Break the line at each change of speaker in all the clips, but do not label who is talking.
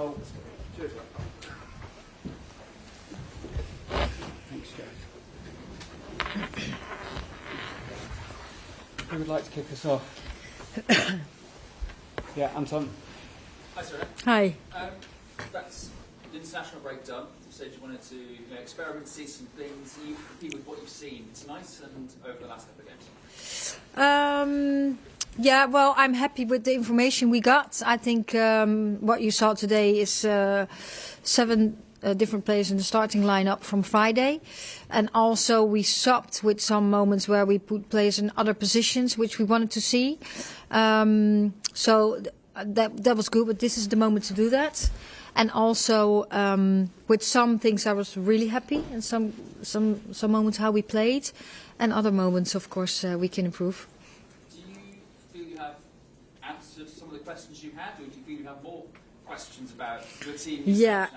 Oh, cheers. Thanks, Joe. Who would like to kick us off? Yeah, Anton.
Hi, Sarina.
Hi.
That's the international break done. You said you wanted to experiment, see some things. Are you happy with what you've seen tonight and over the last couple of games?
Yeah, well, I'm happy with the information we got. I think what you saw today is 7 different players in the starting lineup from Friday. And also we stopped with some moments where we put players in other positions, which we wanted to see. So that was good, but this is the moment to do that. And also with some things I was really happy, and some moments how we played, and other moments, of course, we can improve.
Do you feel you have answered some of the questions you had, or do you feel you have more questions about your team?
Yeah.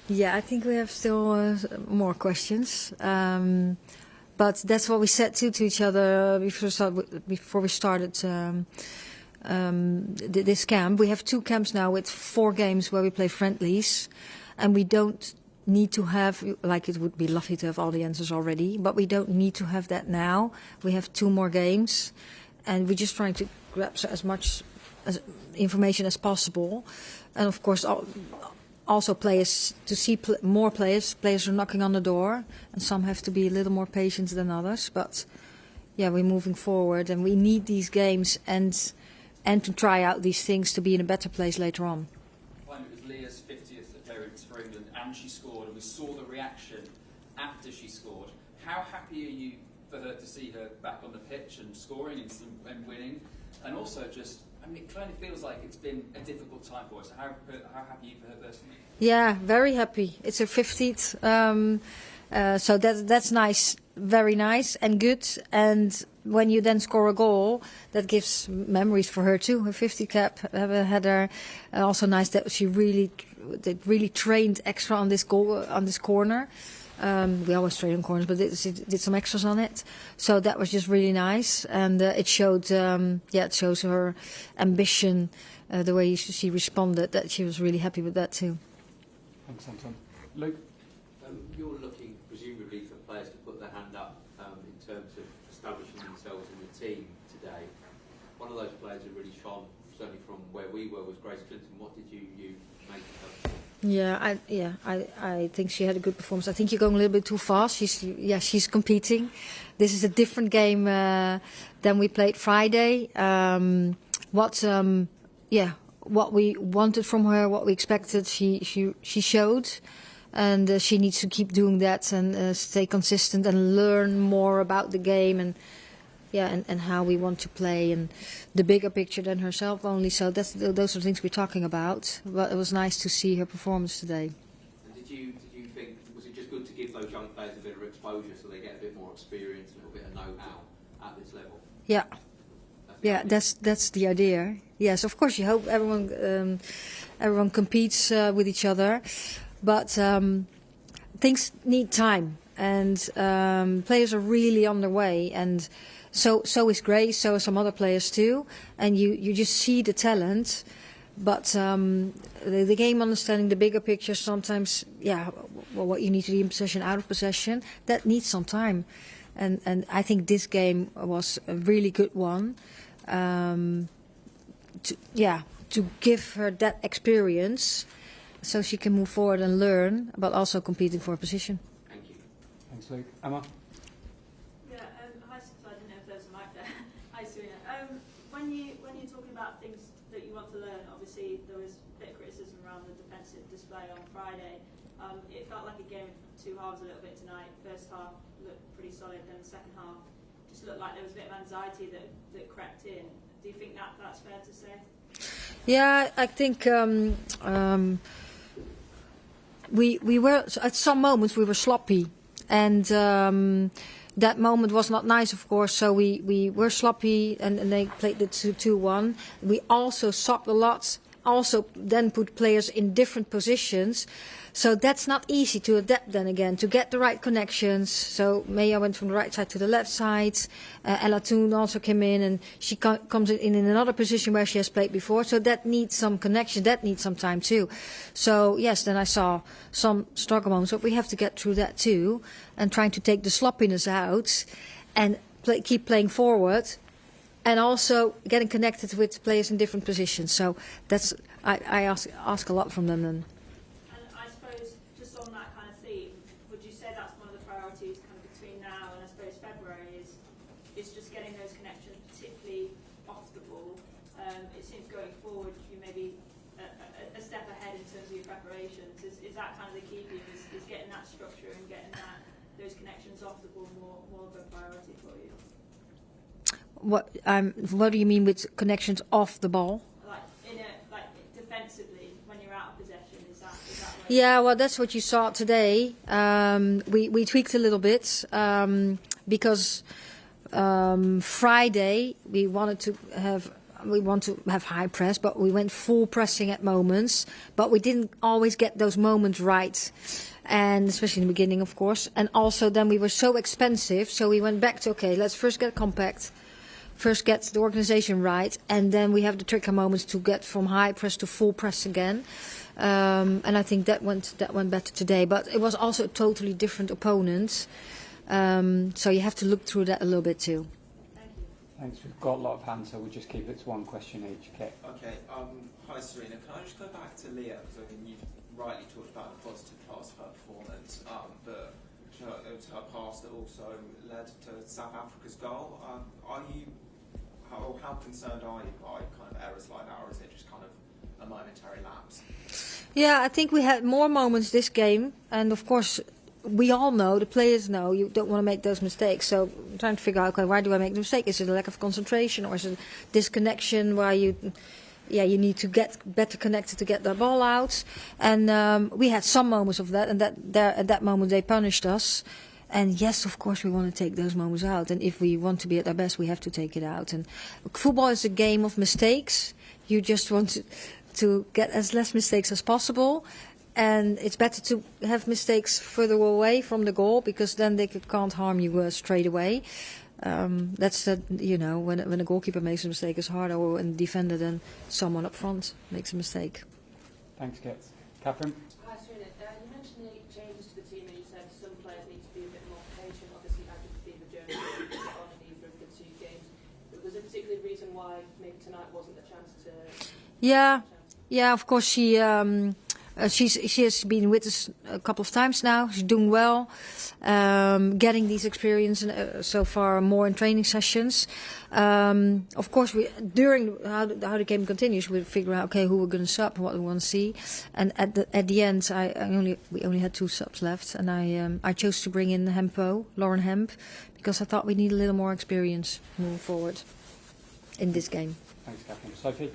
Yeah, I think we have still more questions. But that's what we said to each other before we started this camp. We have 2 camps now with 4 games where we play friendlies, and we don't need to have, like it would be lovely to have all the answers already, but we don't need to have that now. We have 2 more games, and we're just trying to grab as much information as possible. And of course, also players, to see more players are knocking on the door, and some have to be a little more patient than others. But yeah, we're moving forward, and we need these games and to try out these things to be in a better place later on.
It was Leah's 50th appearance for England, and she scored, and we saw the reaction after she scored. How happy are you for her to see her back on the pitch and scoring and winning? And also just, I mean, it kind of feels like it's been a difficult time for us. How happy are you for her personally?
Yeah, very happy. It's her 50th, so that's nice, very nice and good. And when you then score a goal, that gives memories for her too. Her 50 cap had her. Also nice that she really trained extra on this goal, on this corner. We always train on corners, but she did some extras on it. So that was just really nice, and it showed. It shows her ambition, the way she responded. That she was really happy with that too.
Thanks, Anton. Luke?
You're looking presumably for players to put their hand up in terms of establishing themselves in the team today. One of those players who really shone, certainly from where we were, was Grace Clinton. What did you make of her? I think she had a good performance. I think you're going a little bit too fast. She's competing. This is a different game than we played Friday. What we wanted from her, what we expected, she showed, and she needs to keep doing that and stay consistent and learn more about the game and how we want to play and the bigger picture than herself only. So those are things we're talking about. But it was nice to see her performance today. And did you think, was it just good to give those young players a bit of exposure so they get a bit more experience, a little bit of know-how at this level?
Yeah. Yeah, that's the idea. Yes, of course you hope everyone competes with each other, but things need time, and players are really on their way, and so is Grace, so are some other players too, and you just see the talent, but the game understanding, the bigger picture, sometimes what you need to do in possession, out of possession, that needs some time, and I think this game was a really good one. To give her that experience so she can move forward and learn, but also competing for a position.
Thank you.
Thanks, Luke. Emma?
Yeah, hi, so I didn't know if there was a mic there. Hi, Sarina. When you're talking about things that you want to learn, obviously there was a bit of criticism around the defensive display on Friday. It felt like a game of 2 halves a little bit tonight. First half looked pretty solid, then the second half just looked like there was a bit of anxiety that crept in. Do you think that's fair to say?
Yeah, I think we were at some moments we were sloppy, and that moment was not nice, of course. So we were sloppy, and they played the 2-2-1. We also sucked a lot
also then put players in different positions. So that's not easy to adapt then again, to get the right connections. So Maya went from the right side to the left side. Ella Toon also came in, and she comes in another position where she has played before. So that needs some connection, that needs some time too. So yes, then I saw some struggle moments, but we have to get through that too, and trying to take the sloppiness out and keep playing forward. And also getting connected with players in different positions. So that's I ask a lot from them then.
And I suppose just on that kind of theme, would you say that's one of the priorities kind of between now and I suppose February is just getting those connections, particularly off the ball? It seems going forward you may be a step ahead in terms of your preparations. Is that kind of the key for you? Is getting that structure and getting those connections off the ball more of a priority for you?
What do you mean with connections off the ball?
Like defensively, when you're out of possession, is that right?
Yeah, well, that's what you saw today. We tweaked a little bit because Friday we want to have high press, but we went full pressing at moments, but we didn't always get those moments right. And especially in the beginning, of course. And also then we were so expensive, so we went back to, okay, let's first get compact. First get the organization right, and then we have the trigger moments to get from high press to full press again. And I think that went better today. But it was also a totally different opponent, so you have to look through that a little bit too.
Thank you.
Thanks. We've got a lot of hands, so we'll just keep it to one question each. Okay.
Okay. Hi, Sarina. Can I just go back to Leah? Because I mean, you've rightly talked about the positive parts of her performance, but it was her pass that also led to South Africa's goal. How concerned are you by kind of errors like that, or is it just kind of a momentary lapse?
Yeah, I think we had more moments this game, and of course we all know, the players know, you don't want to make those mistakes. So I'm trying to figure out, okay, why do I make the mistake? Is it a lack of concentration, or is it disconnection where you need to get better connected to get the ball out? And we had some moments of that, and at that moment they punished us. And yes, of course, we want to take those moments out. And if we want to be at our best, we have to take it out. And football is a game of mistakes. You just want to get as less mistakes as possible. And it's better to have mistakes further away from the goal, because then they can't harm you straight away. That's when a goalkeeper makes a mistake, it's harder when the defender than someone up front makes a mistake.
Thanks, Kit. Catherine?
Hi, Sarina. You mentioned the changes to the team, and you said some players need to be a bit more patient. Obviously, you had to be the journey to get on in either of the two games. But was there a particular reason why maybe tonight wasn't the chance to?
Yeah. Of course, she has been with us a couple of times now. She's doing well, getting these experience so far more in training sessions. Of course, during how the game continues, we figure out, okay, who we're going to sub and what we want to see. And at the end, we only had 2 subs left, and I chose to bring in Lauren Hemp, because I thought we need a little more experience moving forward in this game.
Thanks, Catherine. Sophie?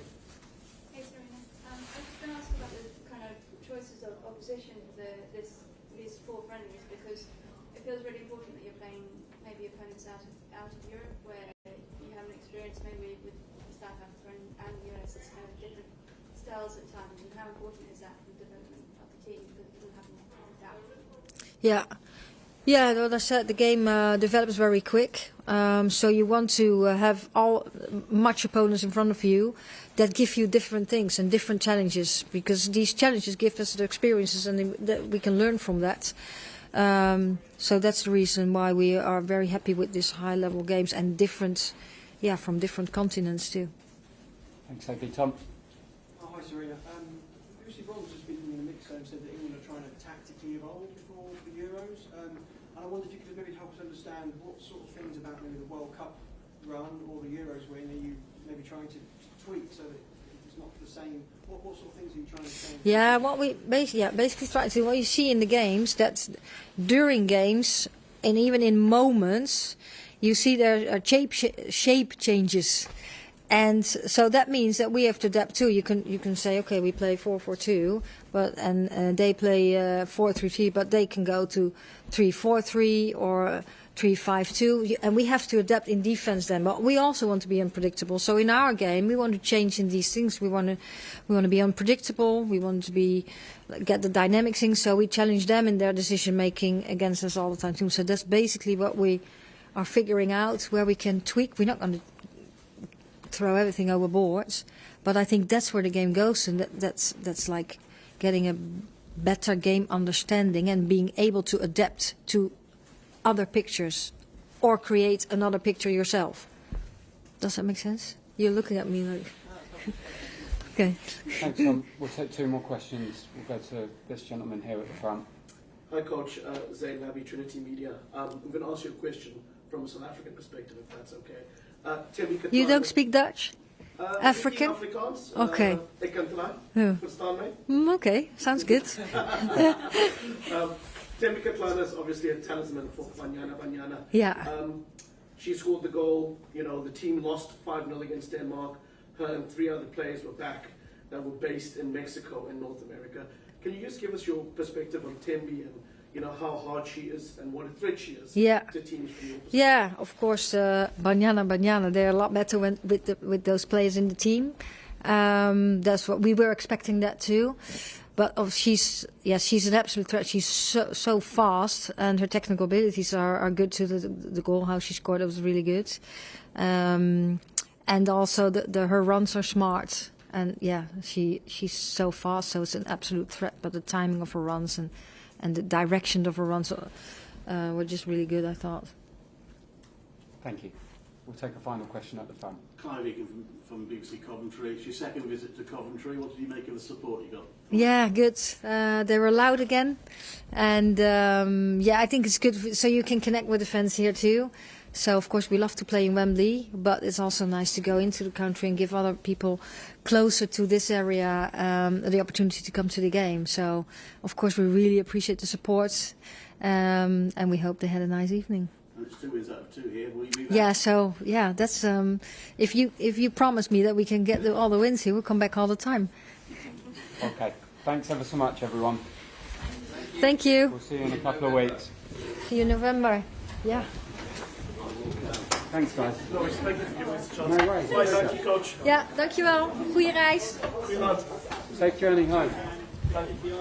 Hey, Sarina. I was going to ask about the kind of choices of opposition for these 4 friendlies, because it feels really important that you're playing maybe opponents out of Europe, where you haven't experienced maybe with South Africa and the US. It's kind of different styles at times, and how important is that for the development of the team, that you haven't doubt?
Yeah, as I said, the game develops very quick. So you want to have much opponents in front of you that give you different things and different challenges, because these challenges give us the experiences, and we can learn from that. So that's the reason why we are very happy with these high-level games, and from different continents too.
Thanks, Sophie. Tom?
Hi, Sarina. Lucy Bronze has been in the mix and said that England are trying to tactically evolve for the Euros. And I wondered if you could maybe help us understand what sort of things about maybe the World Cup run or the Euros win are you maybe trying to tweak so that it's not the same. What sort of things are you trying to change?
Yeah, what we basically try to, what you see in the games, that during games and even in moments, you see there are shape changes. And so that means that we have to adapt too. You can say, okay, we play 4-4-2, and they play 4-3-3, but they can go to 3-4-3 or
3-5-2, and we have to adapt in defense then. But we also want to be unpredictable. So in our game, we want to change in these things. We want to be unpredictable. We want to get the dynamics in. So we challenge them in their decision making against us all the time too. So that's basically what we are figuring out, where we can tweak. We're not going to throw everything overboard, but I think that's where the game goes, and that's like getting a better game understanding and being able to adapt to other pictures or create another picture yourself. Does that make sense? You're looking at me like... Okay.
Thanks, Tom. We'll take 2 more questions. We'll go to this gentleman here at the front.
Hi, Coach. Zayn Labi, Trinity Media. I'm going to ask you a question from a South African perspective, if that's okay.
You don't speak Dutch? African?
Afrikaans.
Okay.
Ik kan klaar.
Yeah.
Verstaan mij?
Okay, sounds good.
Tembi Katlana is obviously a talisman for Banyana.
Yeah.
She scored the goal. You know, the team lost 5-0 against Denmark. Her and 3 other players were back that were based in Mexico and North America. Can you just give us your perspective on Tembi and, you know, how hard she is and what a threat she is to teams from your perspective?
Yeah, of course, Banyana, they're a lot better with those players in the team. That's what we were expecting that too. But she's an absolute threat. She's so fast, and her technical abilities are good to the goal. How she scored, it was really good. And also her runs are smart. And yeah, she's so fast, so it's an absolute threat. But the timing of her runs and the direction of her runs were just really good, I thought.
Thank you. We'll take a final question at the front.
Clive Egan from BBC Coventry. It's your second visit to Coventry. What did you make of the support you got?
Yeah, good. They were loud again. And I think it's good so you can connect with the fans here too. So, of course, we love to play in Wembley, but it's also nice to go into the country and give other people closer to this area the opportunity to come to the game. So, of course, we really appreciate the support, and we hope they had a nice evening.
And it's 2 wins out of 2 here. Will you be back?
Yeah, so, yeah, that's if you promise me that we can get all the wins here, we'll come back all the time.
Okay. Thanks ever so much, everyone.
Thank you.
We'll see you in a couple of weeks.
See you in November. Yeah.
Thanks, guys.
No, thank you for giving us a chance.
No worries.
Bye, thank you, Coach.
Ja, dankjewel. Goeie reis.
Goeie nacht.
Safe journey home.
Thank you.